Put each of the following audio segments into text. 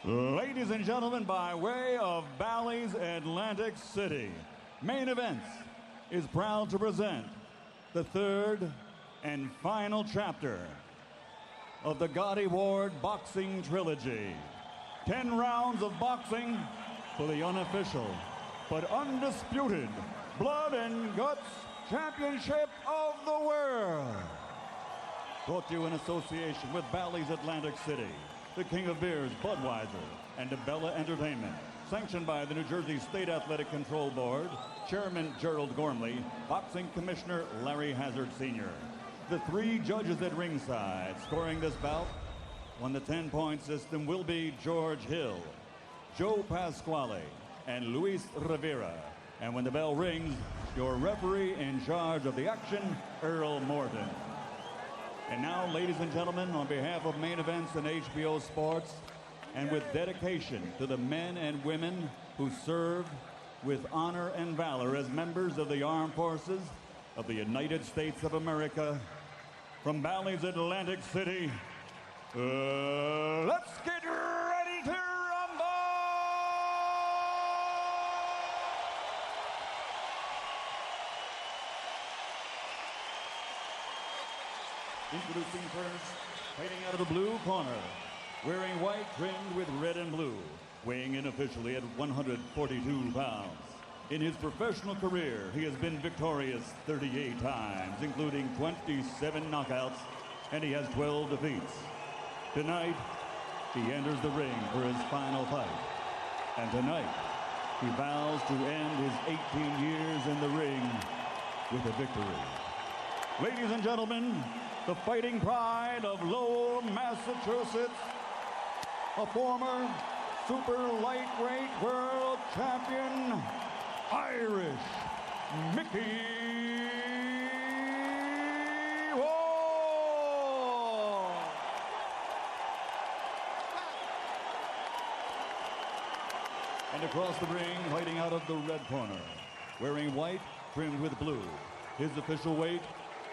Ladies and gentlemen, by way of Bally's Atlantic City, Main Events is proud to present the third and final chapter of the Gatti Ward Boxing Trilogy. 10 rounds of boxing for the unofficial but undisputed Blood and Guts Championship of the World. Brought to you in association with Bally's Atlantic City, the King of Beers, Budweiser, and Abella Entertainment. Sanctioned by the New Jersey State Athletic Control Board, Chairman Gerald Gormley, Boxing Commissioner Larry Hazard Sr. The 3 judges at ringside scoring this bout on the 10-point system will be George Hill, Joe Pasquale, and Luis Rivera. And when the bell rings, your referee in charge of the action, Earl Morton. And now, ladies and gentlemen, on behalf of Main Events and HBO Sports, and with dedication to the men and women who serve with honor and valor as members of the armed forces of the United States of America, from Bally's Atlantic City, let's get ready to rumble! Introducing first, fighting out of the blue corner, wearing white trimmed with red and blue, weighing in officially at 142 pounds. In his professional career, he has been victorious 38 times, including 27 knockouts, and he has 12 defeats. Tonight, he enters the ring for his final fight. And tonight, he vows to end his 18 years in the ring with a victory. Ladies and gentlemen, the fighting pride of Lowell, Massachusetts, a former super lightweight world champion, Irish Micky Ward. And across the ring, fighting out of the red corner, wearing white trimmed with blue, his official weight,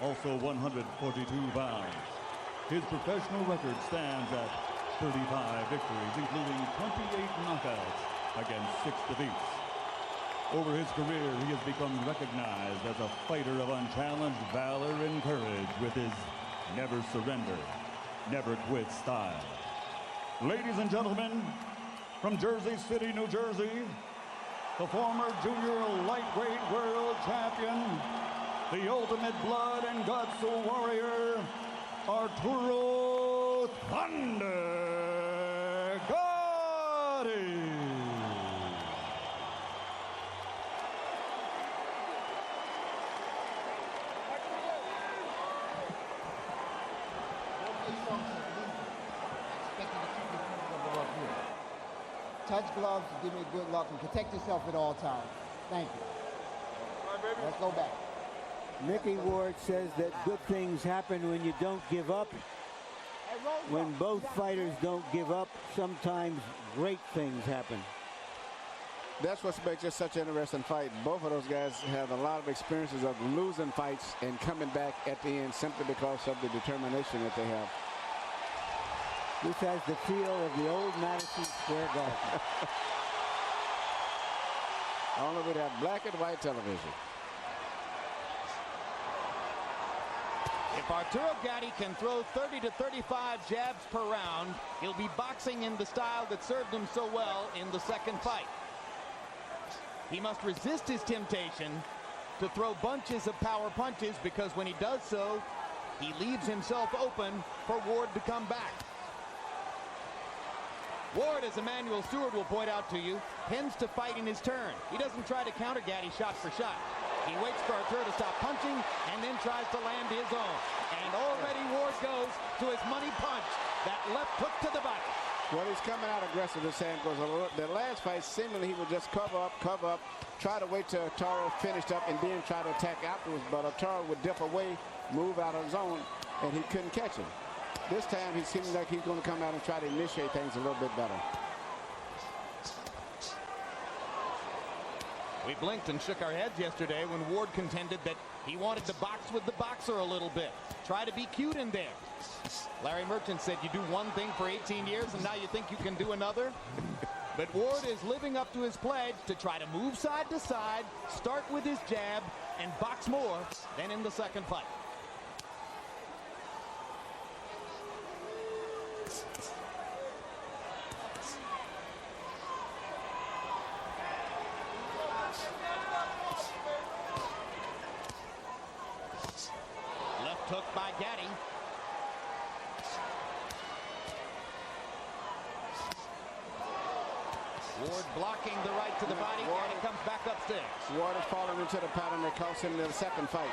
also 142 pounds. His professional record stands at 35 victories, including 28 knockouts against 6 defeats. Over his career, he has become recognized as a fighter of unchallenged valor and courage with his never surrender, never quit style. Ladies and gentlemen, from Jersey City, New Jersey, the former junior lightweight world champion, the ultimate blood and guts warrior, Arturo Thunder Gatti. Touch gloves to give me good luck and protect yourself at all times. Thank you. Let's go back. Micky Ward says that good things happen when you don't give up. When both fighters don't give up, sometimes great things happen. That's what makes it such an interesting fight. Both of those guys have a lot of experiences of losing fights and coming back at the end simply because of the determination that they have. This has the feel of the old Madison Square Garden. Only with that black and white television. If Arturo Gatti can throw 30 to 35 jabs per round, he'll be boxing in the style that served him so well in the second fight. He must resist his temptation to throw bunches of power punches, because when he does so, he leaves himself open for Ward to come back. Ward, as Emmanuel Stewart will point out to you, tends to fight in his turn. He doesn't try to counter Gatti shot for shot. He waits for Arturo to stop punching and then tries to land his own. And already Ward goes to his money punch, that left hook to the body. Well, he's coming out aggressive this hand, because the last fight, seemingly he would just cover up, try to wait till Arturo finished up and then try to attack afterwards. But Arturo would dip away, move out of zone, and he couldn't catch him. This time, he seems like he's going to come out and try to initiate things a little bit better. We blinked and shook our heads yesterday when Ward contended that He wanted to box with the boxer a little bit. Try to be cute in there. Larry Merchant said you do one thing for 18 years and now you think you can do another. But Ward is living up to his pledge to try to move side to side, start with his jab, and box more than in the second fight. Left hook by Gatti. Ward blocking the right to the body. Gatti comes back upstairs. Ward is falling into the pattern that cost him in the second fight.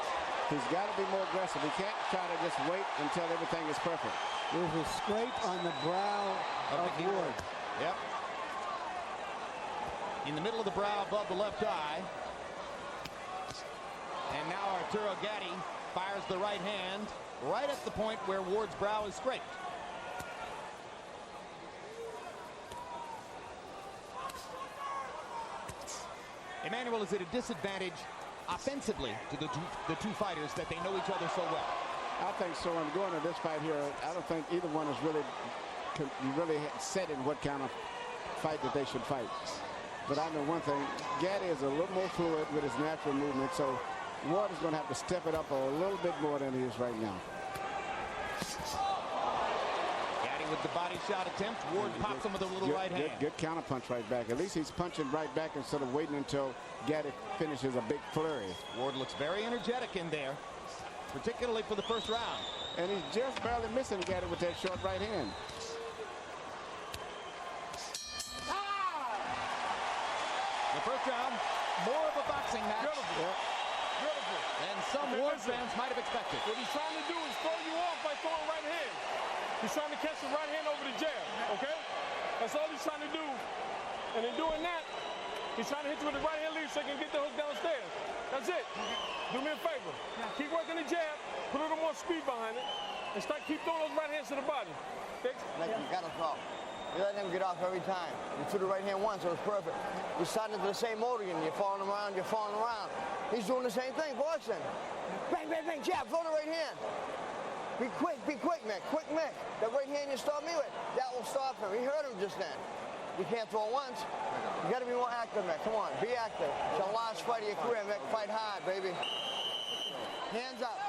He's got to be more aggressive. He can't try to just wait until everything is perfect. There's a scrape on the brow of Ward. Yep. In the middle of the brow above the left eye. And now Arturo Gatti fires the right hand right at the point where Ward's brow is scraped. Emmanuel is at a disadvantage offensively to the two fighters that they know each other so well. I think so. And going to this fight here, I don't think either one is really set in what kind of fight that they should fight. But I know one thing, Gatti is a little more fluid with his natural movement, so Ward is going to have to step it up a little bit more than he is right now. Gatti with the body shot attempt. Ward pops him with a little right hand. Good counter punch right back. At least he's punching right back instead of waiting until Gatti finishes a big flurry. Ward looks very energetic in there, particularly for the first round. And he's just barely missing Gatti with that short right hand. The first round, more of a boxing match. Beautiful. Beautiful. And some Ward fans might have expected. What he's trying to do is throw you off by throwing right hand. He's trying to catch the right hand over the jab, okay? That's all he's trying to do. And in doing that, he's trying to hit you with the right hand lead so he can get the hook downstairs. That's it. Do me a favor. Keep working the jab, put a little more speed behind it, and keep throwing those right hands to the body. Fix? Like you got to throw. You let him get off every time. You threw the right hand once, it was perfect. You're starting into the same mode again. You're falling around, you're falling around. He's doing the same thing, boxing. Bang, bang, bang, jab, throw the right hand. Be quick, Mick. Quick, Mick. That right hand you stopped me with, that will stop him. He hurt him just then. You can't throw once. You got to be more active, Mick. Come on, be active. It's the last fight of your career, Mick. Fight hard, baby. Hands up.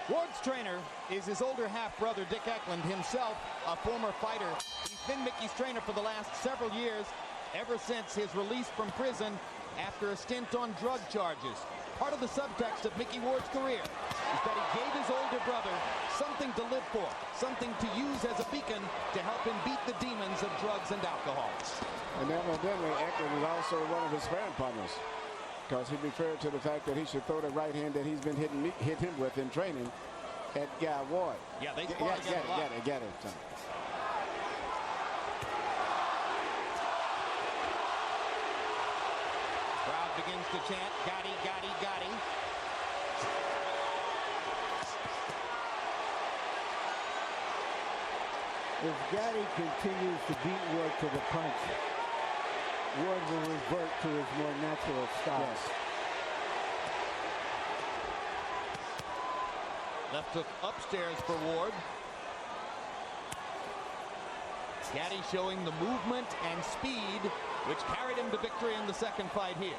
Ward's trainer is his older half-brother, Dick Eklund, himself a former fighter. He's been Mickey's trainer for the last several years, ever since his release from prison after a stint on drug charges. Part of the subtext of Micky Ward's career is that he gave his older brother something to live for, something to use as a beacon to help him beat the demons of drugs and alcohol. And evidently, Eklund is also one of his sparring partners, because he referred to the fact that he should throw the right hand that he's been hit him with in training at Guy Ward. Yeah, they spar together a lot. Get it. Crowd begins to chant, Gatti, Gatti, Gatti. If Gatti continues to beat Ward to the punch, Ward will revert to his more natural style. Yes. Left hook upstairs for Ward. Gatti showing the movement and speed which carried him to victory in the second fight here.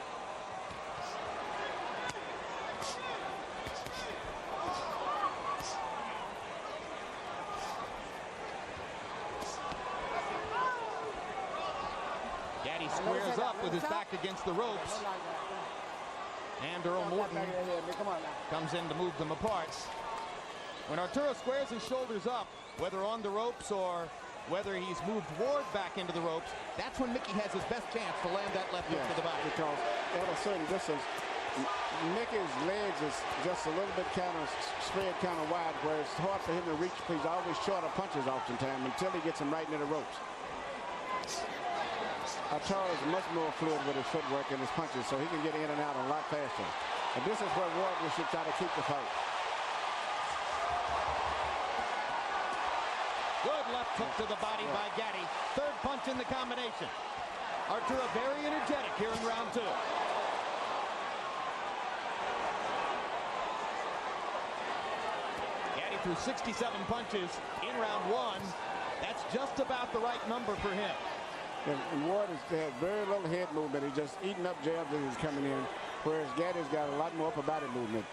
Gatti squares up with his back against the ropes. And Earl Morton comes in to move them apart. When Arturo squares his shoulders up, whether on the ropes or whether he's moved Ward back into the ropes, that's when Mickey has his best chance to land that left hook to the body. Because at a certain distance, Mickey's legs is just a little bit kind of spread kind of wide, where it's hard for him to reach. He's always shorter punches oftentimes until he gets him right into the ropes. Arturo is much more fluid with his footwork and his punches, so he can get in and out a lot faster. And this is where Ward should try to keep the fight. Good left hook to the body by Gatti. Third punch in the combination. Arturo very energetic here in round two. threw 67 punches in round 1. That's just about the right number for him. And Ward has had very little head movement. He's just eating up jabs as he's coming in, whereas Gatti's got a lot more upper body movement.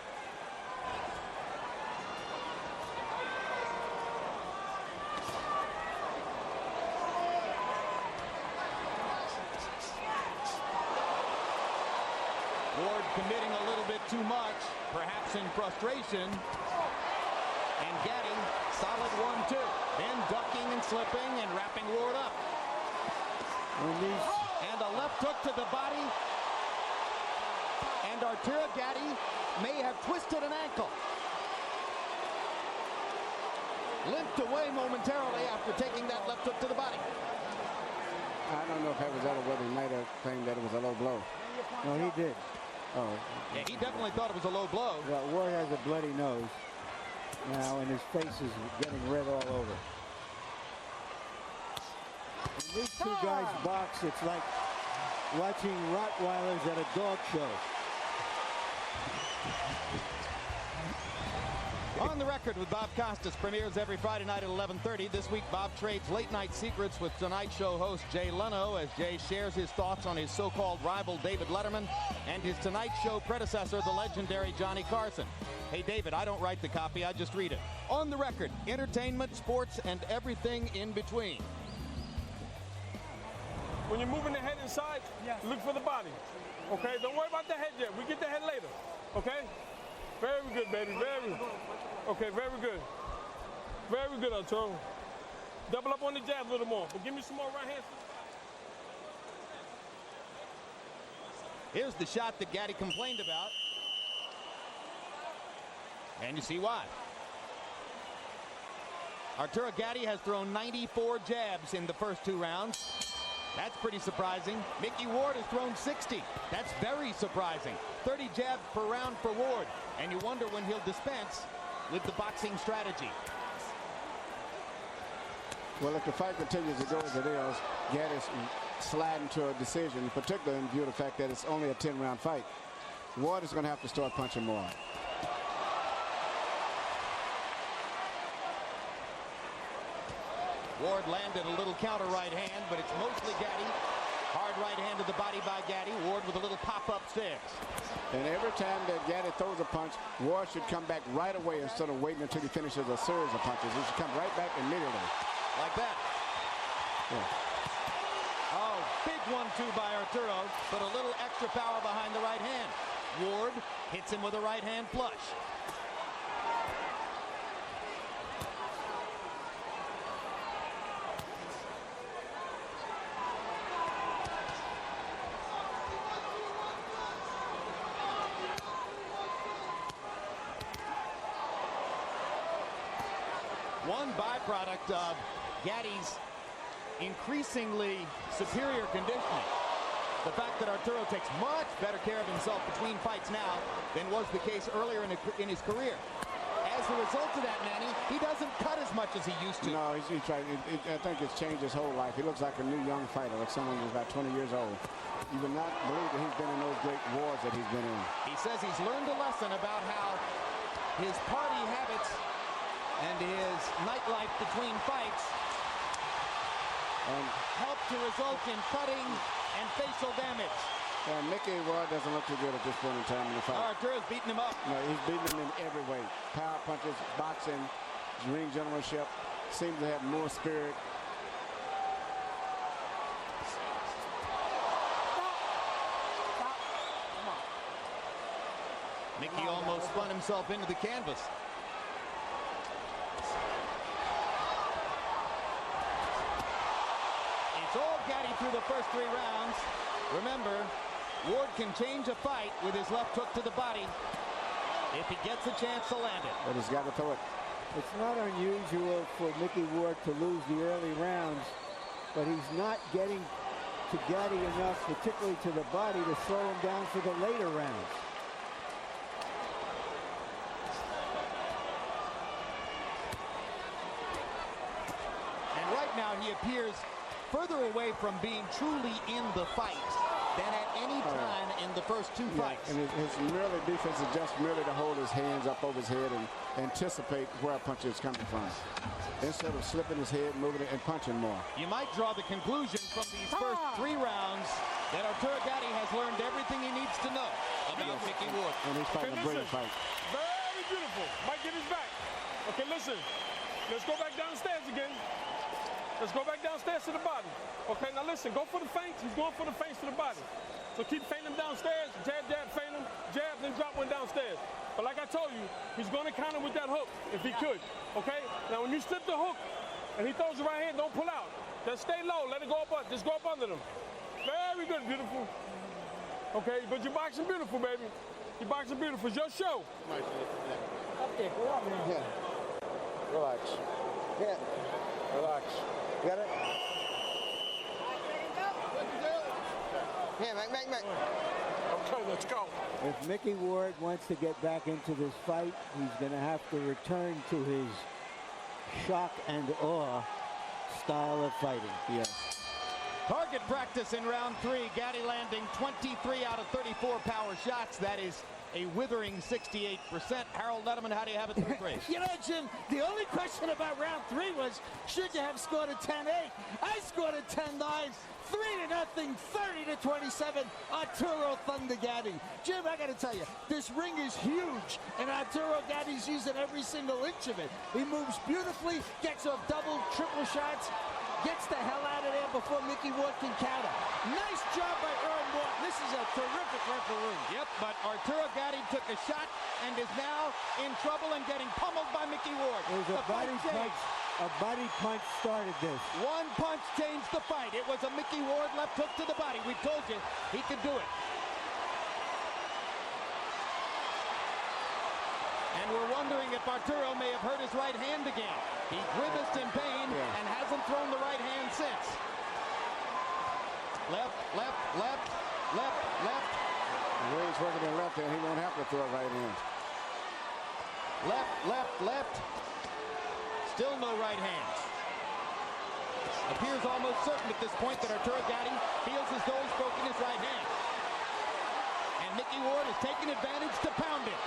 Ward committing a little bit too much, perhaps in frustration. And Gatti, solid 1-2. Then ducking and slipping and wrapping Ward up. And a left hook to the body. And Arturo Gatti may have twisted an ankle. Limped away momentarily after taking that left hook to the body. I don't know if that was that or whether he might have claimed that it was a low blow. No, he did. Oh. Yeah, he definitely thought it was a low blow. Well, Ward has a bloody nose now, and his face is getting red all over. When these two guys box, it's like watching Rottweilers at a dog show. On the Record with Bob Costas premieres every Friday night at 11:30. This week, Bob trades late night secrets with Tonight Show host Jay Leno as Jay shares his thoughts on his so-called rival David Letterman and his Tonight Show predecessor, the legendary Johnny Carson. Hey, David, I don't write the copy, I just read it. On the Record, entertainment, sports, and everything in between. When you're moving the head inside, look for the body. Okay? Don't worry about the head yet. We get the head later. Okay? Very good, baby. Okay, very good. Very good, Arturo. Double up on the jab a little more, but give me some more right hands. Here's the shot that Gatti complained about. And you see why. Arturo Gatti has thrown 94 jabs in the first 2 rounds. That's pretty surprising. Micky Ward has thrown 60. That's very surprising. 30 jabs per round for Ward. And you wonder when he'll dispense with the boxing strategy. Well, if the fight continues to go as it is, Gatti's sliding to a decision, particularly in view of the fact that it's only a 10-round fight. Ward is going to have to start punching more. Ward landed a little counter right hand, but it's mostly Gatti. Hard right hand to the body by Gatti. Ward with a little pop upstairs. And every time that Gatti throws a punch, Ward should come back right away instead of waiting until he finishes a series of punches. He should come right back immediately. Like that. Yeah. Oh, big 1-2 by Arturo, but a little extra power behind the right hand. Ward hits him with a right hand flush. One byproduct of Gatti's increasingly superior conditioning, the fact that Arturo takes much better care of himself between fights now than was the case earlier in his career. As a result of that, Manny, he doesn't cut as much as he used to. No, he's tried. I think it's changed his whole life. He looks like a new young fighter, like someone who's about 20 years old. You would not believe that he's been in those great wars that he's been in. He says he's learned a lesson about how his party habits and his nightlife between fights help to result in cutting and facial damage. And Micky Ward doesn't look too good at this point in time in the fight. Arturo's beating him up. No, he's beating him in every way. Power punches, boxing, ring generalship. Seems to have more spirit. Micky almost spun himself into the canvas. It's all Gatti through the first 3 rounds. Remember, Ward can change a fight with his left hook to the body if he gets a chance to land it. But he's got to throw it. It's not unusual for Micky Ward to lose the early rounds, but he's not getting to Gatti enough, particularly to the body, to slow him down for the later rounds. And right now he appears further away from being truly in the fight than at any time in the first two fights. And his merely defense is just merely to hold his hands up over his head and anticipate where a punch is coming from, instead of slipping his head, moving it, and punching more. You might draw the conclusion from these first 3 rounds that Arturo Gatti has learned everything he needs to know about Micky Ward. And he's fighting a brilliant fight. Very beautiful. Might get his back. Okay, listen. Let's go back downstairs again. Let's go back downstairs to the body. Okay, now listen. Go for the feints. He's going for the feints to the body. So keep feinting him downstairs. Jab, jab, feint him. Jab, then drop one downstairs. But like I told you, he's going to counter with that hook if he could. Okay? Now, when you slip the hook and he throws the right hand, don't pull out. Just stay low. Let it go up. Just go up under them. Very good, beautiful. Okay, but you're boxing beautiful, baby. You're boxing beautiful. It's your show. Up there, go on, man. Yeah. Relax. Yeah. Relax. You got it? Yeah, Mac. Okay, let's go. If Micky Ward wants to get back into this fight, he's going to have to return to his shock and awe style of fighting. Yes. Target practice in round 3. Gatti landing 23 out of 34 power shots. That is a withering 68%. Harold Letterman, how do you have it through 3? You know, Jim, the only question about round 3 was, should you have scored a 10-8? I scored a 10-9, 3-0, 30-27, Arturo Thunder Gatti. Jim, I got to tell you, this ring is huge, and Arturo Gatti's using every single inch of it. He moves beautifully, gets off double, triple shots, gets the hell out of there before Micky Ward can counter. Nice job by Earl Morton. This is a terrific referee. Yep, but Arturo Gatti took a shot and is now in trouble and getting pummeled by Micky Ward. It was a body punch. A body punch started this. One punch changed the fight. It was a Micky Ward left hook to the body. We told you he could do it. And we're wondering if Arturo may have hurt his right hand again. He grimaced in pain and hasn't thrown the right hand since. Left, left, left, left, left. The way he's working the left hand, he won't have to throw a right hand. Left, left, left. Still no right hands. Appears almost certain at this point that Arturo Gatti feels as though he's broken his right hand. And Micky Ward is taking advantage to pound it.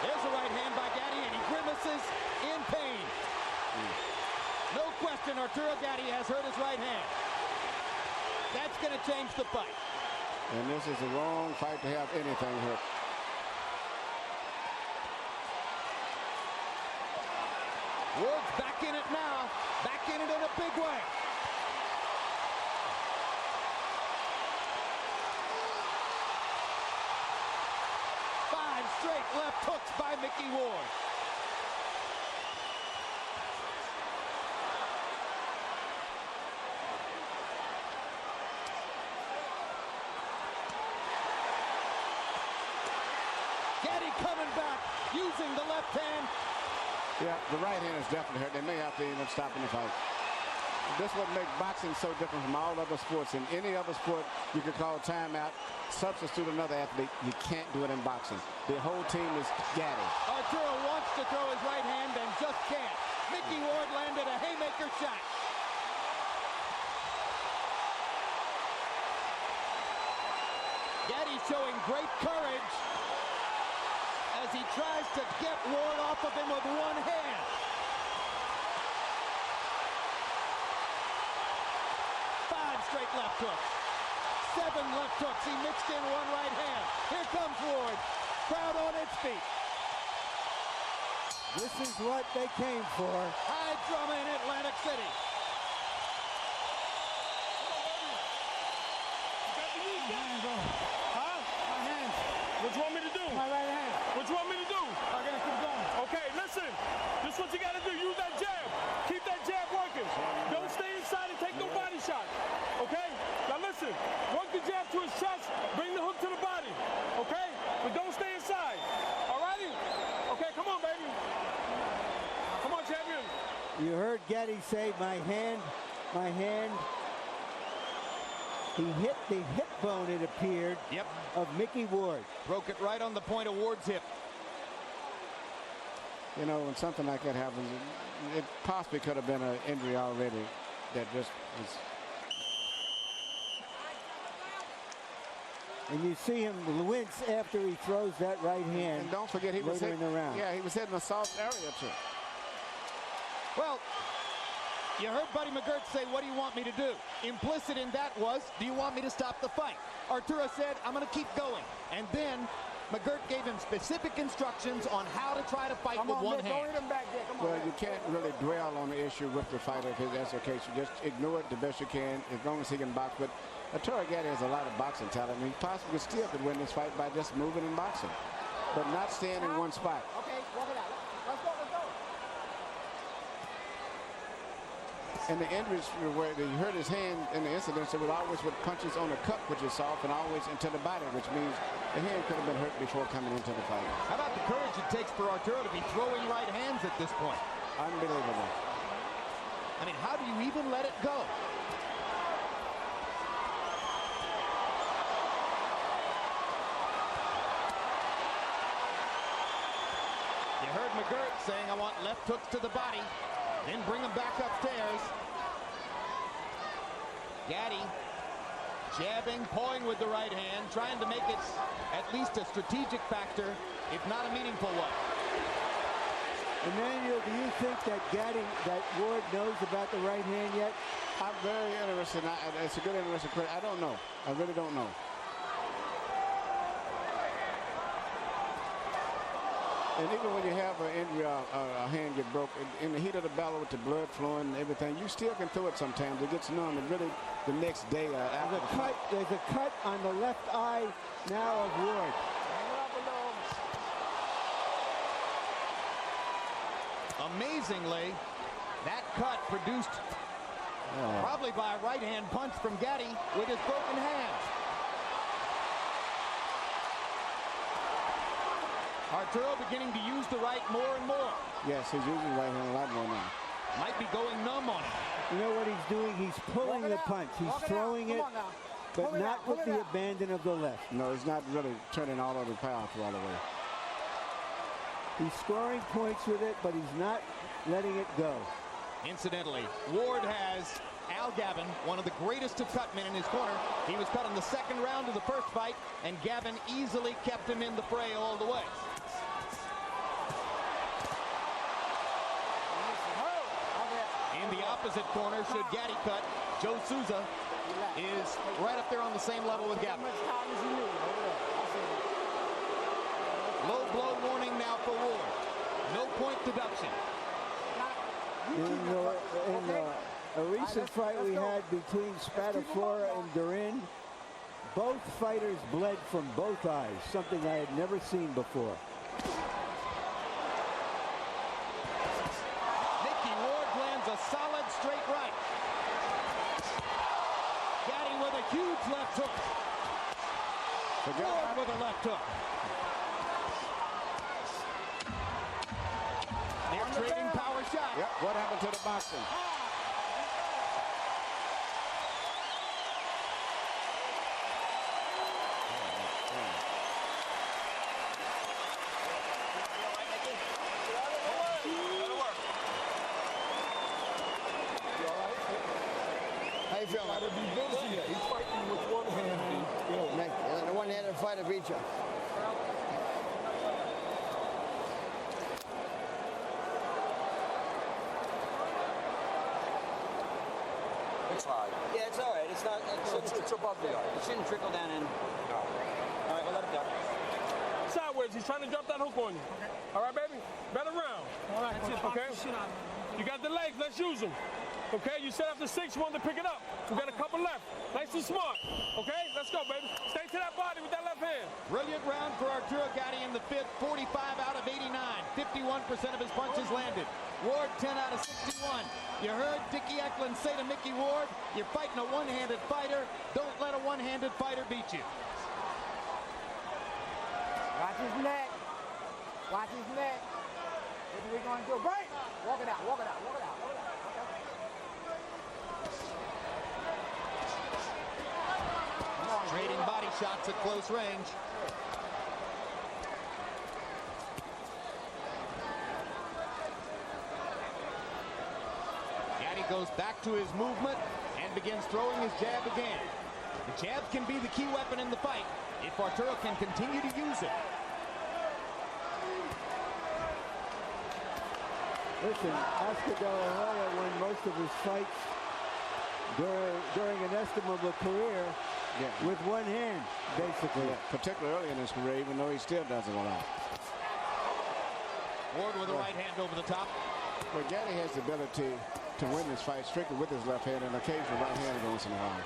There's a right hand by Gatti, and he grimaces in pain. No question, Arturo Gatti has hurt his right hand. That's going to change the fight. And this is the wrong fight to have anything hurt. Ward's back in it now. Back in it in a big way. Straight left hooks by Micky Ward. Gatti coming back, using the left hand. Yeah, the right hand is definitely hurt. They may have to even stop in the fight. This would make boxing so different from all other sports. In any other sport, you could call timeout, substitute another athlete. You can't do it in boxing. The whole team is Gatti. Arturo wants to throw his right hand and just can't. Micky Ward landed a haymaker shot. Gatti showing great courage as he tries to get Ward off of him with one hand. Straight left hooks. 7 left hooks. He mixed in one right hand. Here comes Ward. Crowd on its feet. This is what they came for. High drama in Atlantic City. Huh? My hands. What you want me to do? My right hand. What you want me to do? I gotta keep going. Okay, listen. This is what you gotta do. Use that jab. Keep that jab working. Don't stay inside and take no body shot. Okay? Now listen. Work the jab to his chest. Bring the hook to the body. Okay? But don't stay inside. Alrighty? Okay, come on, baby. Come on, champion. You heard Gatti say, my hand. He hit the hip bone, it appeared, of Micky Ward. Broke it right on the point of Ward's hip. You know, when something like that happens, it possibly could have been an injury already that just was. And you see him wince after he throws that right hand. And don't forget, he was in the round. Yeah, he was hitting a soft area too. Well, you heard Buddy McGirt say, what do you want me to do? Implicit in that was, do you want me to stop the fight? Arturo said, I'm going to keep going. And then McGirt gave him specific instructions on how to try to fight with one hand. Well, you can't really dwell on the issue with the fighter if that's the case. You just ignore it the best you can as long as he can box. But Arturo Gatti has a lot of boxing talent, and he possibly still could win this fight by just moving and boxing, but not staying in one spot. Okay, walk it out. Let's go, let's go. And the injuries where he hurt his hand in the incident, it was always with punches on the cup, which is soft, and always into the body, which means the hand could have been hurt before coming into the fight. How about the courage it takes for Arturo to be throwing right hands at this point? Unbelievable. I mean, how do you even let it go? You heard McGirt saying, I want left hooks to the body, then bring him back upstairs. Gatti jabbing, pawing with the right hand, trying to make it at least a strategic factor, if not a meaningful one. Emmanuel, do you think that Ward knows about the right hand yet? I'm very interested. It's a good interesting question. I don't know. I really don't know. And even when you have an injury, a hand get broke, in the heat of the battle with the blood flowing and everything, you still can throw it sometimes. It gets numb, and really the next day after the fight. There's a cut on the left eye now of Ward. Amazingly, that cut produced probably by a right hand punch from Gatti with his broken hand. Arturo beginning to use the right more and more. Yes, he's using the right hand a lot more now. Might be going numb on it. You know what he's doing? He's pulling the punch. He's throwing it, but not with the abandon of the left. No, he's not really turning all of the power all the way. He's scoring points with it, but he's not letting it go. Incidentally, Ward has Al Gavin, one of the greatest of cut men, in his corner. He was cut in the second round of the first fight, and Gavin easily kept him in the fray all the way. In the opposite corner, should Gatti cut, Joe Souza is right up there on the same level with Gavin. Low blow warning now for Ward. No point deduction. In a recent fight we had between Spadafora and Durin, both fighters bled from both eyes, something I had never seen before. Micky Ward lands a solid straight right. Gatti with a huge left hook. Ward with a left hook. They're trading power shots. Yep. What happened to the boxing? How you feeling? He's fighting with one hand. The one-handed fighter beat you. It's hard. Yeah, it's all right. It's not. It's above the eye. It shouldn't trickle down in. No. All right, we'll let it go. Sideways. He's trying to drop that hook on you. All right, baby. Better round. All right. Okay. You got the legs. Let's use them. Okay. You said after 6 you wanted to pick it up. We got a couple left. Nice and smart. Okay. Let's go, baby. Stay to that body with that left hand. Brilliant round for Arturo Gatti in the fifth. 45 out of 89. 51% of his punches landed. Ward 10 out of 61. You heard Dickie Eklund say to Micky Ward, you're fighting a one-handed fighter. Don't let a one-handed fighter beat you. Watch his neck. Watch his neck. What are we going to do? Break! Walk it out, walk it out, walk it out. Walk it out. Okay. Trading body shots at close range. goes back to his movement and begins throwing his jab again. The jab can be the key weapon in the fight if Arturo can continue to use it. Listen, Oscar De La Hoya won most of his fights during an estimable career with one hand, basically. Yeah, particularly early in his career, even though he still does it a lot. Ward with a right hand over the top. Well, Gatti has the ability to win this fight strictly with his left hand and occasionally right hand once in a while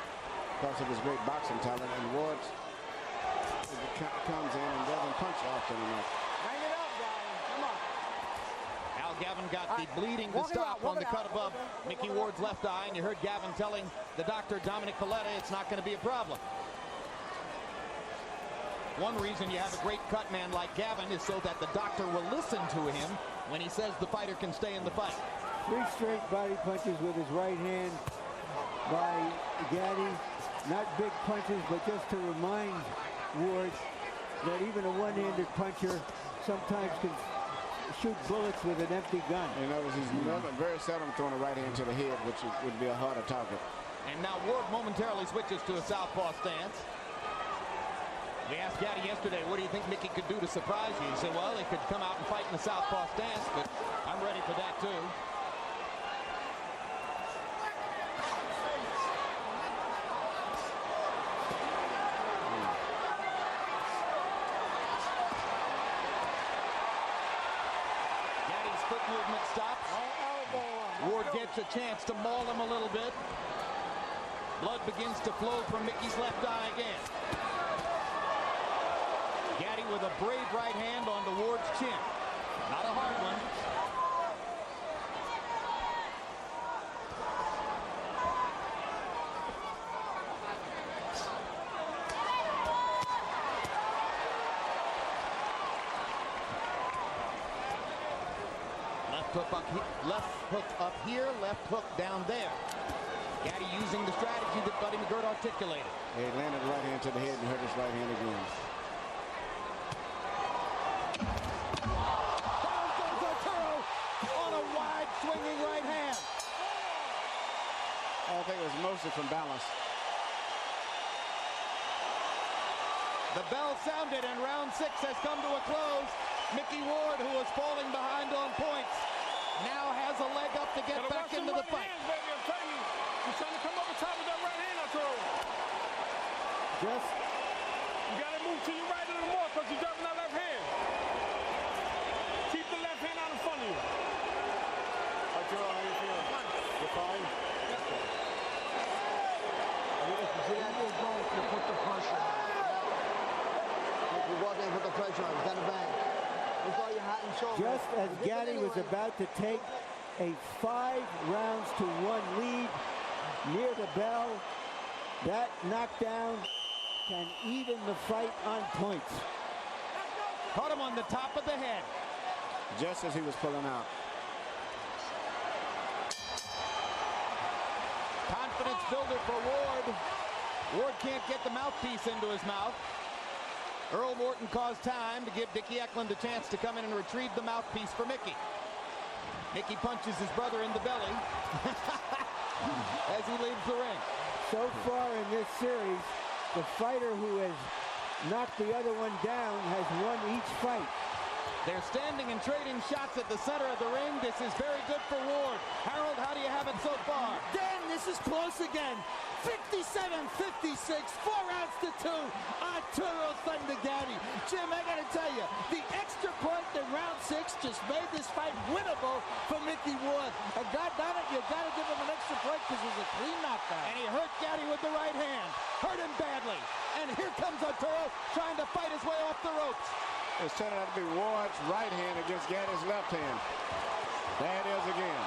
because of his great boxing talent. And Ward comes in and doesn't punch often enough. Hang it up, Gavin. Come on. Al Gavin got the bleeding to stop on the cut above Micky Ward's left eye, and you heard Gavin telling the doctor, Dominic Paletta, it's not going to be a problem. One reason you have a great cut man like Gavin is so that the doctor will listen to him when he says the fighter can stay in the fight. 3 straight body punches with his right hand by Gatti. Not big punches, but just to remind Ward that even a one-handed puncher sometimes can shoot bullets with an empty gun. You notice he's very seldom throwing a right hand to the head, which would be a harder target. And now Ward momentarily switches to a southpaw stance. We asked Gatti yesterday, what do you think Micky could do to surprise you? He said, well, he could come out and fight in the southpaw stance, but I'm ready for that too. Gatti's foot movement stops. Ward gets a chance to maul him a little bit. Blood begins to flow from Micky's left eye again. Gatti with a brave right hand onto Ward's chin. Not a hard one. Left hook up here, left hook down there. Gatti using the strategy that Buddy McGirt articulated. He landed right hand to the head and hurt his right hand again. Down goes Arturo on a wide swinging right hand. I think it was mostly from balance. The bell sounded and round 6 has come to a close. Micky Ward, who was falling behind on points, now has a leg up to get back into the fight. Hands, baby, I'm telling you. He's trying to come over top with that right hand, Arturo. You got to move to your right a little more because you're dropping that left hand. Keep the left hand out in front of you. Arturo, how you feeling? You're fine? See that? You put the pressure on. You go out there and put the pressure on. It's got to bang. That's all you're hot and soul. Just as Gatti was about to take a 5-rounds-to-1 lead near the bell, that knockdown can even the fight on points. Caught him on the top of the head. Just as he was pulling out. Confidence builder for Ward. Ward can't get the mouthpiece into his mouth. Earl Morton caused time to give Dickie Eklund a chance to come in and retrieve the mouthpiece for Micky. Micky punches his brother in the belly as he leaves the ring. So far in this series, the fighter who has knocked the other one down has won each fight. They're standing and trading shots at the center of the ring. This is very good for Ward. Harold, how do you have it so far? Dan, this is close again. 57-56, 4-2, Arturo Thunder Gatti. Jim, I gotta tell you, the extra point in round 6 just made this fight winnable for Micky Ward. And God damn it, you gotta give him an extra point because it was a clean knockout. And he hurt Gatti with the right hand. Hurt him badly. And here comes Arturo trying to fight his way off the ropes. It's turning out to be Ward's right hand against Gatti's left hand. There it is again.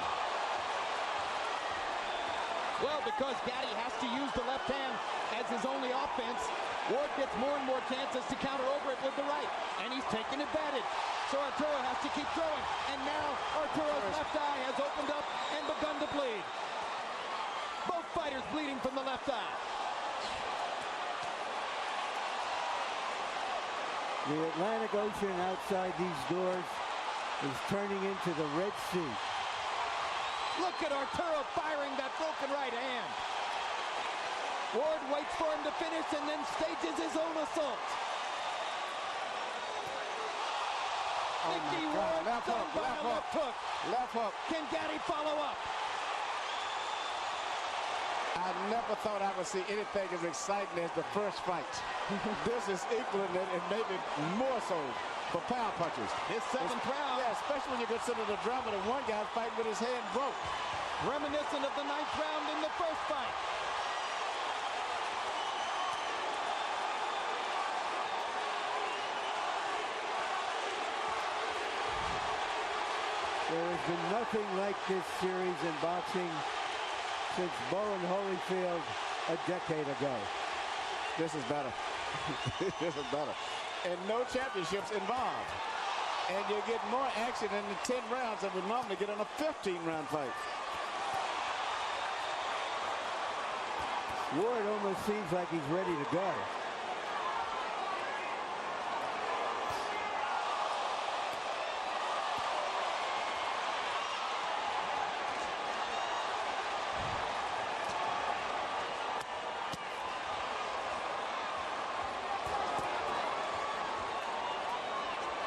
Well, because Gatti has to use the left hand as his only offense, Ward gets more and more chances to counter over it with the right. And he's taking advantage. So Arturo has to keep throwing. And now Arturo's left eye has opened up and begun to bleed. Both fighters bleeding from the left eye. The Atlantic Ocean outside these doors is turning into the Red Sea. Look at Arturo firing that broken right hand. Ward waits for him to finish and then stages his own assault. Micky Ward Left hook, by a left hook. Left hook. Can Gatti follow up? I never thought I would see anything as exciting as the first fight. This is equaling it and maybe more so for pound punches. This seventh round. Yeah, especially when you consider the drama that one guy fighting with his hand broke. Reminiscent of the ninth round in the first fight. There has been nothing like this series in boxing since Bowen Holyfield a decade ago. This is better. This is better. And no championships involved. And you get more action in the 10 rounds than we normally get in a 15-round fight. Ward almost seems like he's ready to go.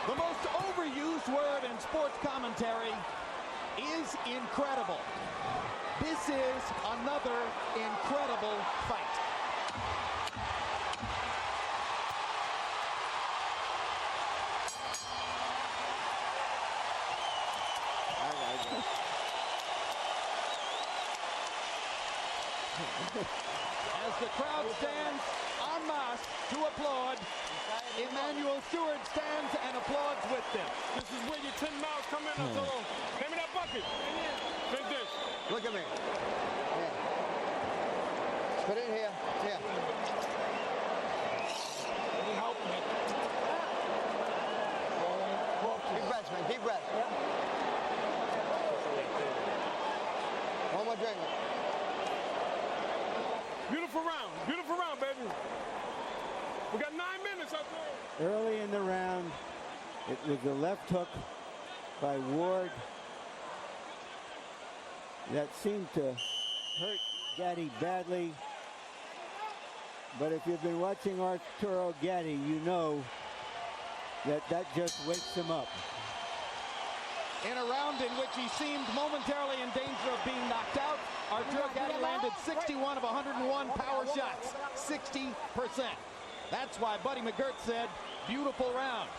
The most overused word in sports commentary is incredible. This is another incredible fight. As the crowd stands en masse to applaud, Emmanuel Stewart stands and applauds with them. This is where your 10 miles come in. Arturo. Hand me that bucket. Drink this. Look at me. Here. Put it in here. Here. Need help, man. Deep breaths, man. Deep breaths. One more drink. Beautiful round. Beautiful round, baby. We got 9 minutes out there. Early in the round, it was the left hook by Ward that seemed to hurt Gatti badly. But if you've been watching Arturo Gatti, you know that just wakes him up. In a round in which he seemed momentarily in danger of being knocked out, Arturo Gatti landed 61 of 101 power shots, 60%. That's why Buddy McGirt said, beautiful round.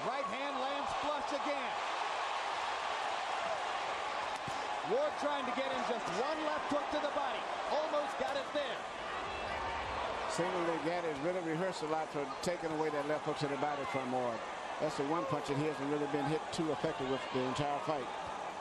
Right hand lands flush again. Ward trying to get in just one left hook to the body. Almost got it there. Seemingly, Gatti has really rehearsed a lot for taking away that left hook to the body from Ward. That's the one punch that he hasn't really been hit too effective with the entire fight.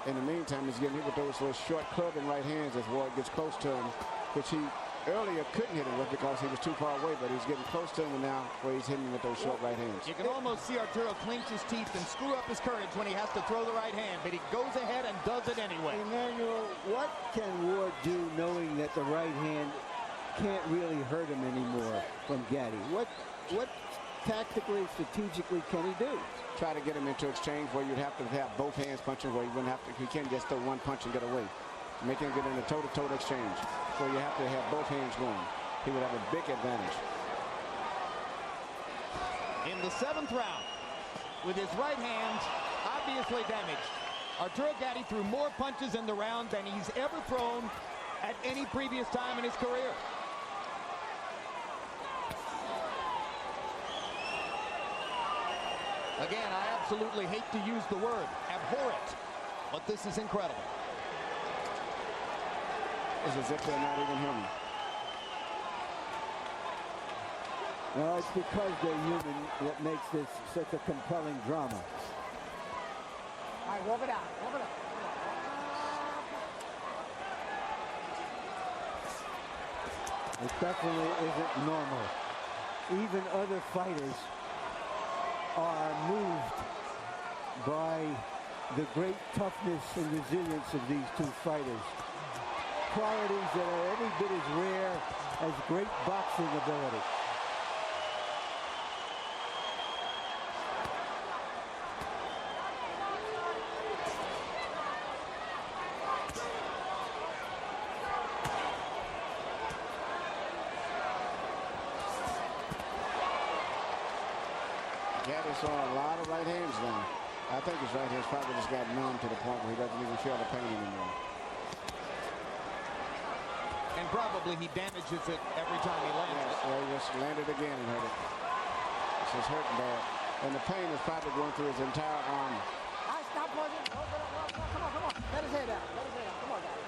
In the meantime, he's getting hit with those short clubbing right hands as Ward gets close to him, which he earlier couldn't hit him with because he was too far away, but he's getting close to him now where he's hitting with those short right hands. You can almost see Arturo clench his teeth and screw up his courage when he has to throw the right hand, but he goes ahead and does it anyway. Emmanuel, what can Ward do knowing that the right hand can't really hurt him anymore from Gatti? What tactically, strategically can he do? Try to get him into exchange where you'd have to have both hands punching, where you wouldn't have to, he can't just throw one punch and get away. Make him get in a toe-to-toe exchange where you have to have both hands going. He would have a big advantage. In the 7th round, with his right hand obviously damaged, Arturo Gatti threw more punches in the round than he's ever thrown at any previous time in his career. Again, I absolutely hate to use the word abhorrent, but this is incredible. It's as if they're not even human. Well, it's because they're human that makes this such a compelling drama. All right, walk it out. Walk it out. It definitely isn't normal. Even other fighters are moved by the great toughness and resilience of these two fighters. Qualities that are every bit as rare as great boxing ability. He's throwing a lot of right hands now. I think his right hand's probably just got numb to the point where he doesn't even feel the pain anymore. And probably he damages it every time he lands. Yes, well, he just landed again and hurt it. It's just hurting bad. And the pain is probably going through his entire arm. All right, stop pushing. Come on. Let his head out. Come on, guys.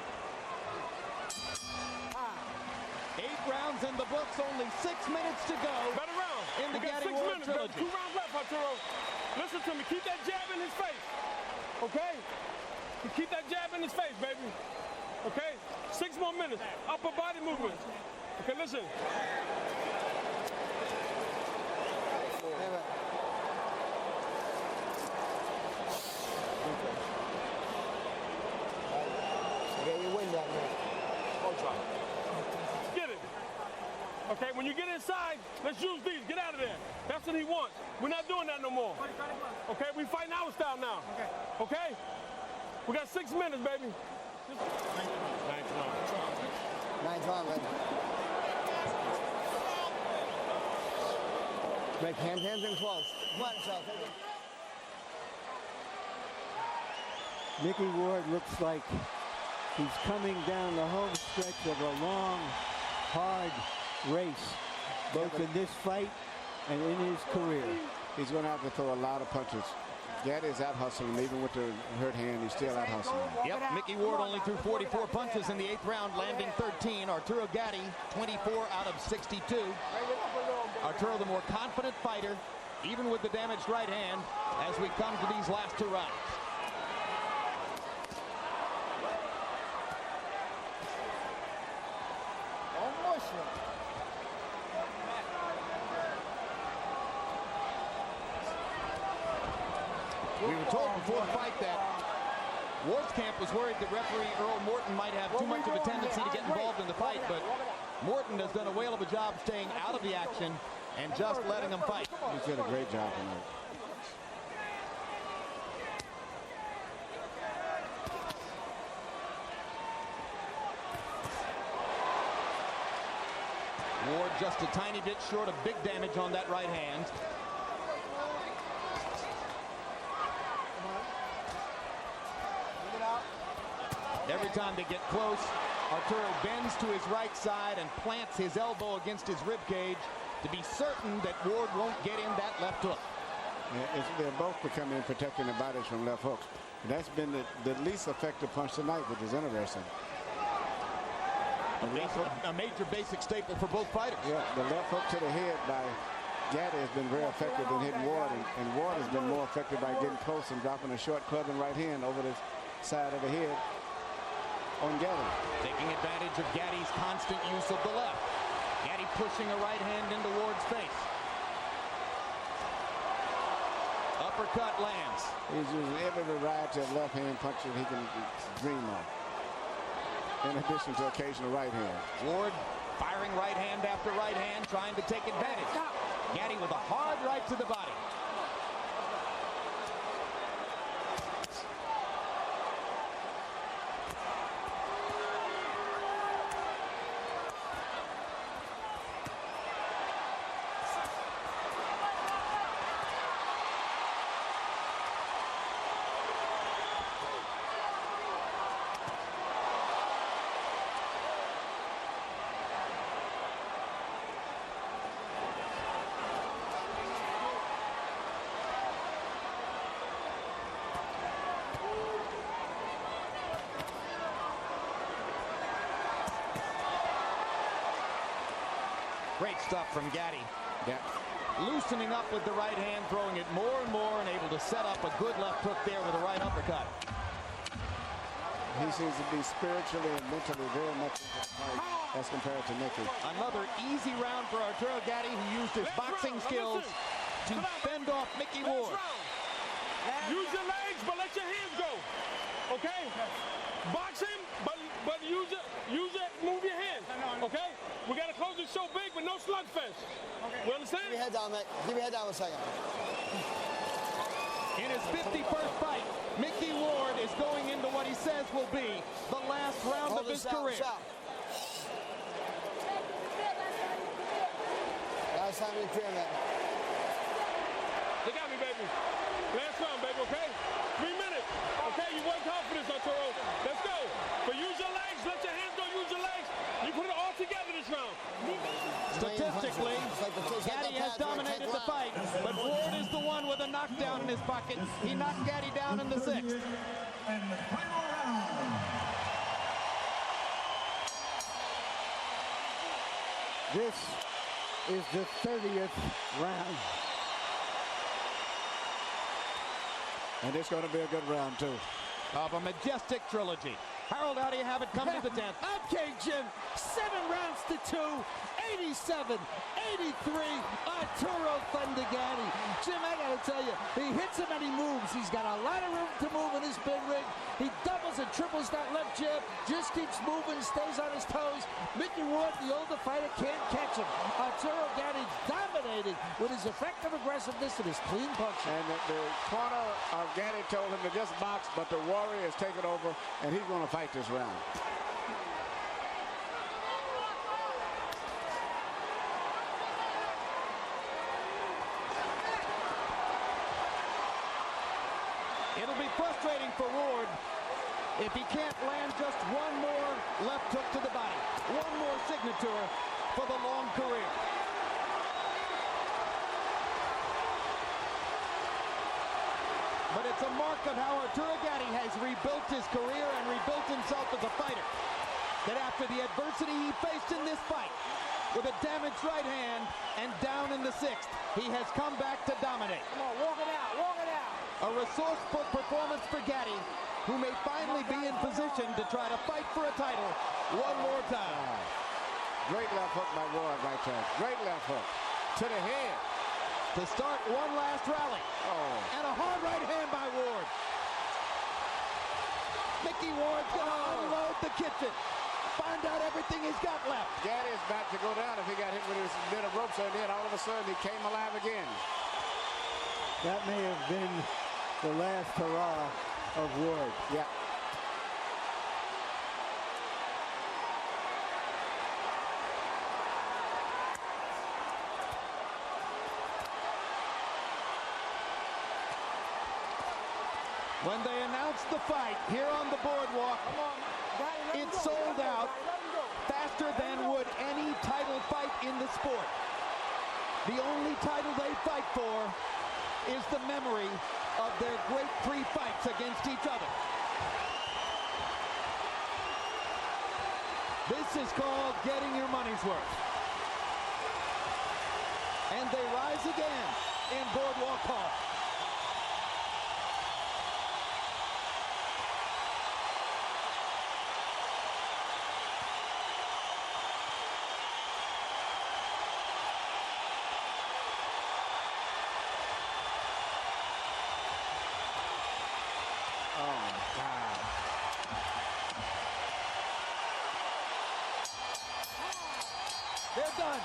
8 rounds in the books, only 6 minutes to go. Better round. In the We got Gatti 6 Ward minutes. trilogy. 2 rounds left, Arturo. Listen to me. Keep that jab in his face. Okay? You keep that jab in his face, baby. Okay? 6 more minutes. Upper body movement. Okay, listen. Get your wind out, man. Get it. Okay, when you get inside, let's use these. Get out of there. That's what he wants. We're not doing that no more. Okay, we fighting our style now. Okay? We got 6 minutes, baby. Ninth round, baby. Make hands and close. Come on, Sal, take it. Micky Ward looks like he's coming down the home stretch of a long, hard race, both in this fight and in his career. He's going to have to throw a lot of punches. Gatti is out hustling, even with the hurt hand, he's still out hustling. Yep, Micky Ward only threw 44 punches in the 8th round, landing 13. Arturo Gatti, 24 out of 62. Arturo, the more confident fighter, even with the damaged right hand, as we come to these last 2 rounds. We were told before the fight that Ward's camp was worried that referee Earl Morton might have too much of a tendency to get involved in the fight, but Morton has done a whale of a job staying out of the action and just letting them fight. He's did a great job tonight. Ward just a tiny bit short of big damage on that right hand. Every time they get close, Arturo bends to his right side and plants his elbow against his rib cage to be certain that Ward won't get in that left hook. Yeah, they're both becoming protecting their bodies from left hooks. And that's been the least effective punch tonight, which is interesting. A major basic staple for both fighters. Yeah, the left hook to the head by Gatti has been very effective in hitting Ward, and Ward has been more effective by getting close and dropping a short clubbing right hand over the side of the head on Gatti. Taking advantage of Gatti's constant use of the left. Gatti pushing a right hand into Ward's face. Uppercut lands. He's using every variety of left hand punches he can dream of, in addition to occasional right hand. Ward firing right hand after right hand, trying to take advantage. Gatti with a hard right to the body. Great stuff from Gatti. Yeah. Loosening up with the right hand, throwing it more and more, and able to set up a good left hook there with a right uppercut. He seems to be spiritually and mentally very much into the fight as compared to Micky. Another easy round for Arturo Gatti, who used his boxing skills to fend off Micky Ward. Use your legs, but let your hands go. Okay? Box him, but use it, move your hands. Okay? We got to close the show big, but no slugfest. We understand? Keep your head down, mate. Keep your head down a second. In his 51st fight, Micky Ward is going into what he says will be the last round of his career. Last time in the career, man. They got me money, baby. Last round, baby, okay? 3 minutes. Okay, you worked hard for this, Arturo. Let's go. But use your legs. Let your hands go. Use your legs. You put it all together this round. Statistically, Gatti has dominated the fight, but Ward is the one with a knockdown in his pocket. He knocked Gatti down in the 6th. And the final round. This is the 30th round. And it's going to be a good round, too. Of a majestic trilogy. Harold, how do you have it come to the 10th? Okay, Jim. 7 rounds to 2. 87, 83, Arturo Gatti. Jim, I gotta tell you, he hits him and he moves. He's got a lot of room to move in this big ring. He doubles and triples that left jab, just keeps moving, stays on his toes. Micky Ward, the older fighter, can't catch him. Arturo Gatti dominating with his effective aggressiveness and his clean punching. And the corner of Gatti told him to just box, but the Warrior has taken over, and he's going to fight this round. It'll be frustrating for Ward if he can't land just one more left hook to the body. One more signature for the long career. But it's a mark of how Arturo Gatti has rebuilt his career and rebuilt himself as a fighter. That after the adversity he faced in this fight, with a damaged right hand and down in the 6th, he has come back to dominate. Come on, walk it out, walk it out. A resourceful performance for Gatti, who may finally be in position to try to fight for a title one more time. Great left hook by Ward right there. Great left hook to the head. To start one last rally. Oh. And a hard right hand by Ward. Micky Ward's going to unload the kitchen. Find out everything he's got left. Gatti is about to go down if he got hit with his bit of rope, and then all of a sudden he came alive again. That may have been the last hurrah of Ward. Yeah. When they announced the fight here on the boardwalk, it sold out faster than would any title fight in the sport. The only title they fight for is the memory of their great 3 fights against each other. This is called getting your money's worth. And they rise again in Boardwalk Hall. They're done.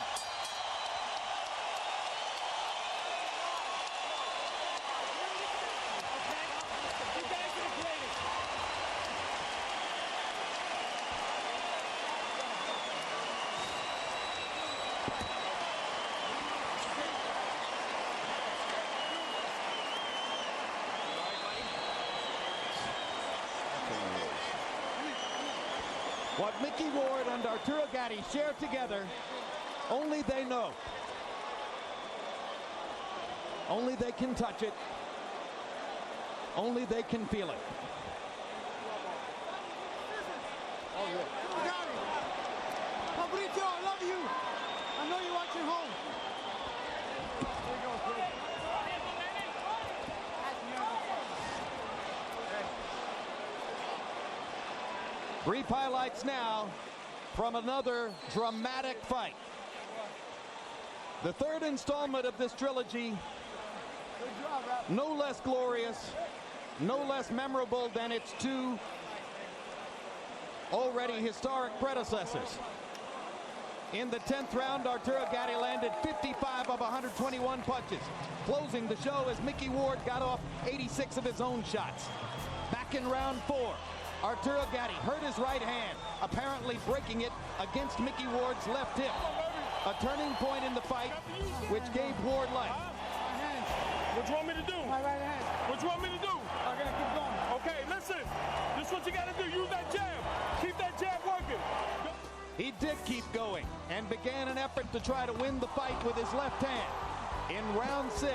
What Micky Ward and Arturo Gatti share together, only they know. Only they can touch it. Only they can feel it. Gatti, Pablito, I love you. I know you're watching home. There you go, kid. Brief highlights now from another dramatic fight. The 3rd installment of this trilogy, no less glorious, no less memorable than its 2 already historic predecessors. In the 10th round, Arturo Gatti landed 55 of 121 punches, closing the show as Micky Ward got off 86 of his own shots. Back in round 4, Arturo Gatti hurt his right hand, apparently breaking it against Micky Ward's left hip. A turning point in the fight, which gave Ward life. What you want me to do? My right hand. What you want me to do? I'm gonna keep going. Okay, listen. This is what you gotta do. Use that jab. Keep that jab working. He did keep going and began an effort to try to win the fight with his left hand. In round 6,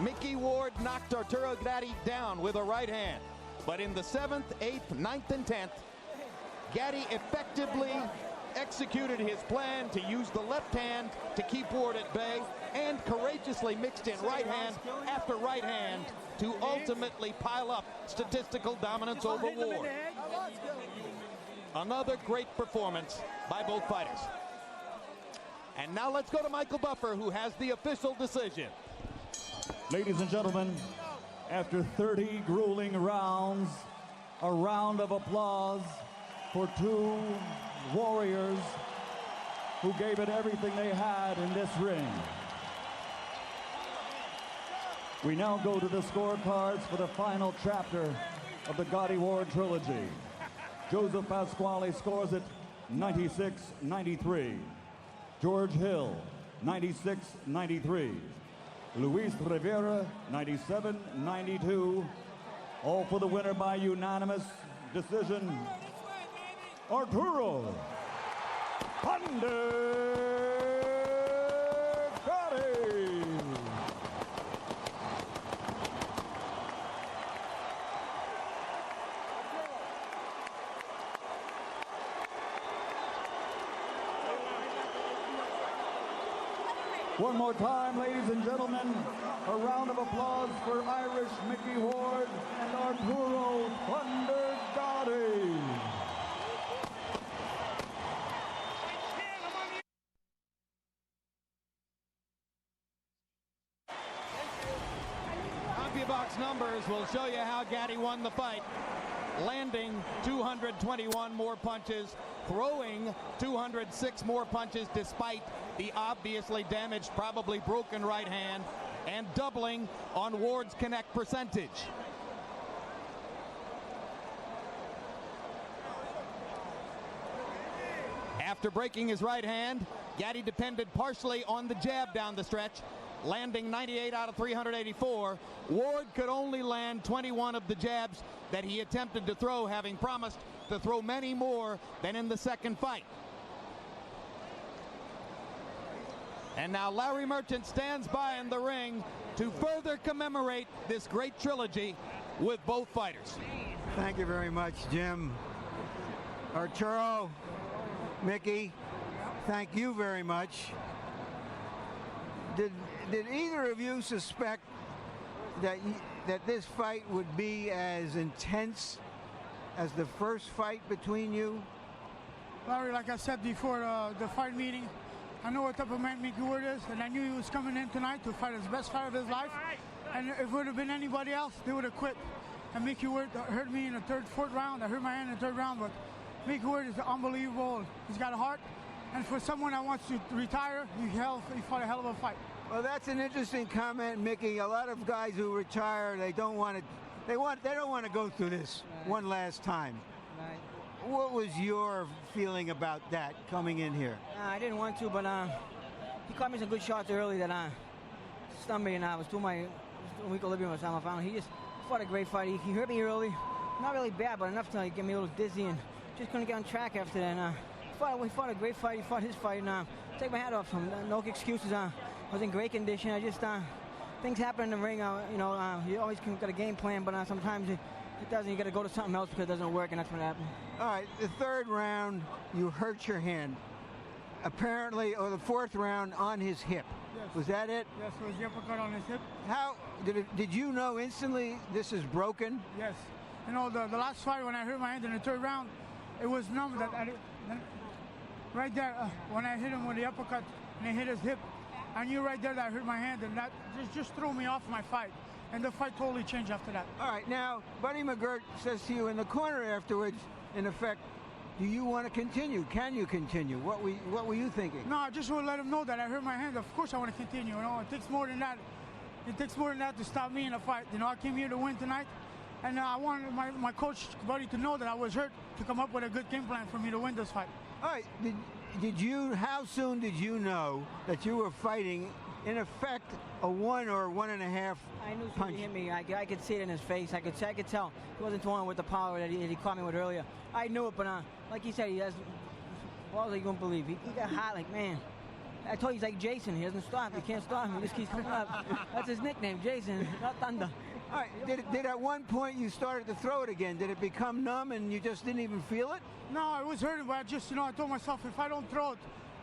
Micky Ward knocked Arturo Gatti down with a right hand. But in the 7th, 8th, 9th, and 10th, Gatti effectively executed his plan to use the left hand to keep Ward at bay and courageously mixed in right hand after right hand to ultimately pile up statistical dominance over Ward. Another great performance by both fighters. And now let's go to Michael Buffer, who has the official decision. Ladies and gentlemen, after 30 grueling rounds, a round of applause for two warriors who gave it everything they had in this ring. We now go to the scorecards for the final chapter of the Gatti Ward trilogy. Joseph Pasquale scores it 96-93. George Hill, 96-93. Luis Rivera, 97-92. All for the winner by unanimous decision, Arturo Gatti. One more time, ladies and gentlemen, a round of applause for Irish Micky Ward and Arturo Thunder Gatti. CompuBox numbers will show you how Gatti won the fight. Landing 221 more punches, throwing 206 more punches despite the obviously damaged, probably broken right hand, and doubling on Ward's connect percentage. After breaking his right hand, Gatti depended partially on the jab down the stretch, landing 98 out of 384. Ward could only land 21 of the jabs that he attempted to throw, having promised to throw many more than in the second fight. And now Larry Merchant stands by in the ring to further commemorate this great trilogy with both fighters. Thank you very much, Jim. Arturo, Micky, thank you very much. Did either of you suspect that this fight would be as intense as the first fight between you? Larry, like I said before the fight meeting, I know what type of man Micky Ward is, and I knew he was coming in tonight to fight his best fight of his life. And if it would have been anybody else, they would have quit. And Micky Ward hurt me in the fourth round. I hurt my hand in the third round, but Micky Ward is unbelievable. He's got a heart. And for someone that wants to retire, he fought a hell of a fight. Well, that's an interesting comment, Micky. A lot of guys who retire, they don't want to go through this one last time. Right. What was your feeling about that coming in here? I didn't want to, but he caught me some good shots early that stunned me, and I was doing my equilibrium was on my found. He just fought a great fight. He hurt me early, not really bad, but enough to get me a little dizzy, and just couldn't get on track after that. He fought a great fight. He fought his fight, and take my hat off to him. No excuses. I was in great condition. I just things happen in the ring. You always got a game plan, but sometimes it doesn't. You got to go to something else because it doesn't work, and that's what happened. All right, the third round, you hurt your hand. Apparently, or the fourth round on his hip. Yes. Was that it? Yes, it was the uppercut on his hip. How did you know instantly this is broken? Yes. You know, the last fight when I hurt my hand in the third round, it was numb. Right there, when I hit him with the uppercut and he hit his hip, I knew right there that I hurt my hand, and that just threw me off my fight. And the fight totally changed after that. All right, now, Buddy McGirt says to you in the corner afterwards, in effect, do you want to continue? Can you continue? What were you thinking? No, I just want to let him know that I hurt my hand. Of course I want to continue. You know, it takes more than that. It takes more than that to stop me in a fight. You know, I came here to win tonight, and I wanted my coach, Buddy, to know that I was hurt, to come up with a good game plan for me to win this fight. All right, how soon did you know that you were fighting in effect, a 1 or 1.5 I knew punch. somebody hit me. I could see it in his face. I could tell he wasn't throwing with the power that he caught me with earlier. I knew it, but like he said, he has balls that you won't believe. He got hot like, man. I told you he's like Jason. He doesn't stop. He can't stop him. He just keeps coming up. That's his nickname, Jason, not Thunder. All right. Did at one point you started to throw it again? Did it become numb and you just didn't even feel it? No, it was hurting, but I just, I told myself if I don't throw it,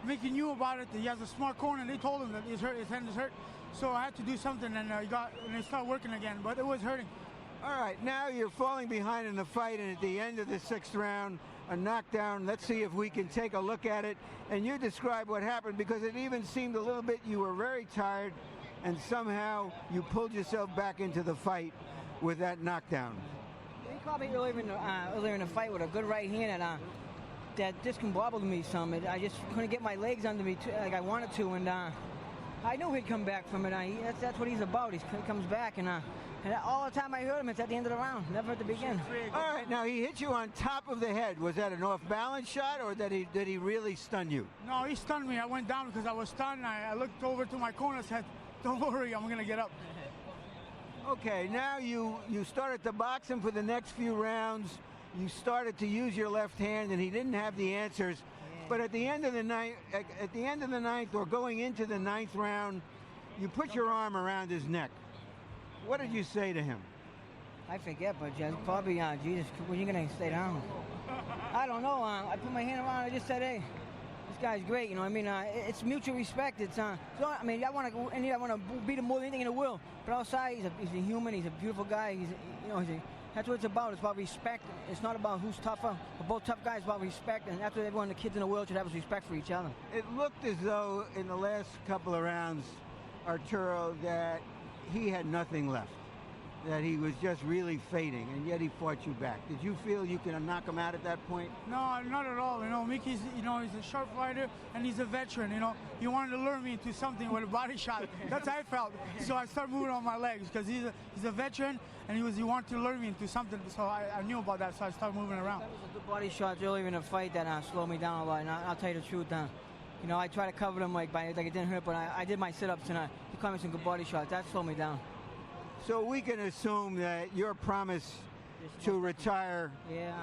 Micky knew about it. He has a smart corner, and they told him that his hand is hurt. So I had to do something, and it started working again. But it was hurting. All right, now you're falling behind in the fight, and at the end of the 6th round, a knockdown. Let's see if we can take a look at it. And you describe what happened, because it even seemed a little bit you were very tired, and somehow you pulled yourself back into the fight with that knockdown. He caught me earlier in the fight with a good right hand, and that discombobbled me some. I just couldn't get my legs under me like I wanted to, and I knew he'd come back from it. That's what he's about. He comes back, and all the time I heard him, it's at the end of the round, never at the beginning. All right, now he hit you on top of the head. Was that an off-balance shot, or did he really stun you? No, he stunned me. I went down because I was stunned. I looked over to my corner and said, don't worry, I'm going to get up. Okay, now you started to box him for the next few rounds. You started to use your left hand, and he didn't have the answers. Yeah. But at the end of the ninth, or going into the 9th round, you put your arm around his neck. What did you say to him? I forget, but just probably, Jesus, when you gonna stay down? I don't know. I put my hand around. I just said, hey, this guy's great. You know, I mean, it's mutual respect. It's so, I mean, I want to beat him more than anything in the world. But outside, he's a human. He's a beautiful guy. That's what it's about. It's about respect. It's not about who's tougher. We're both tough guys. It's about respect, and that's what everyone, the kids in the world, should have, is respect for each other. It looked as though in the last couple of rounds, Arturo, that he had nothing left, that he was just really fading, and yet he fought you back. Did you feel you could knock him out at that point? No, not at all. Micky's, he's a sharp fighter, and he's a veteran. He wanted to lure me into something with a body shot. That's how I felt. So I started moving on my legs because he's a veteran, and he wanted to lure me into something. So I knew about that, so I started moving around. That was a good body shot earlier in the fight that slowed me down a lot. And I'll tell you the truth. I tried to cover him like it didn't hurt, but I did my sit-ups, and he caught me some good body shots. That slowed me down. So we can assume that your promise to retire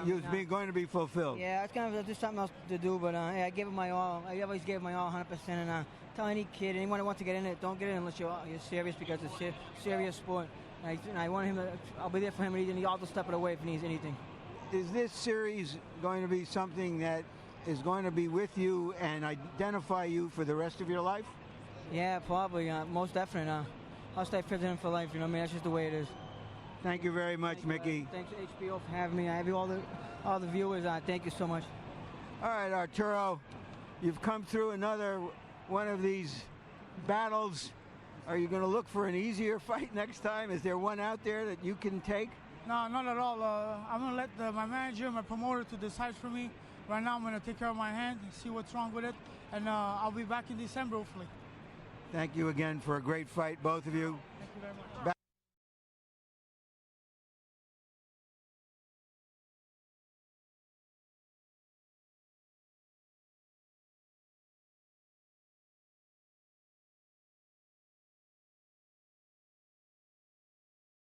is going to be fulfilled. Yeah, it's kind of just something else to do, but I gave it my all. I always gave my all 100%, and tell any kid, anyone who wants to get in it, don't get in unless you're serious, because it's a serious sport. And I want him I'll be there for him, and I'll just step it away if he needs anything. Is this series going to be something that is going to be with you and identify you for the rest of your life? Yeah, probably. Most definitely. I'll stay fit in for life. That's just the way it is. Thank you very much, Micky. Thanks to HBO for having me. I have all the viewers. Thank you so much. All right, Arturo, you've come through another one of these battles. Are you going to look for an easier fight next time? Is there one out there that you can take? No, not at all. I'm going to let my manager, my promoter, to decide for me. Right now, I'm going to take care of my hand, see what's wrong with it, and I'll be back in December, hopefully. Thank you again for a great fight, both of you. Thank you very much.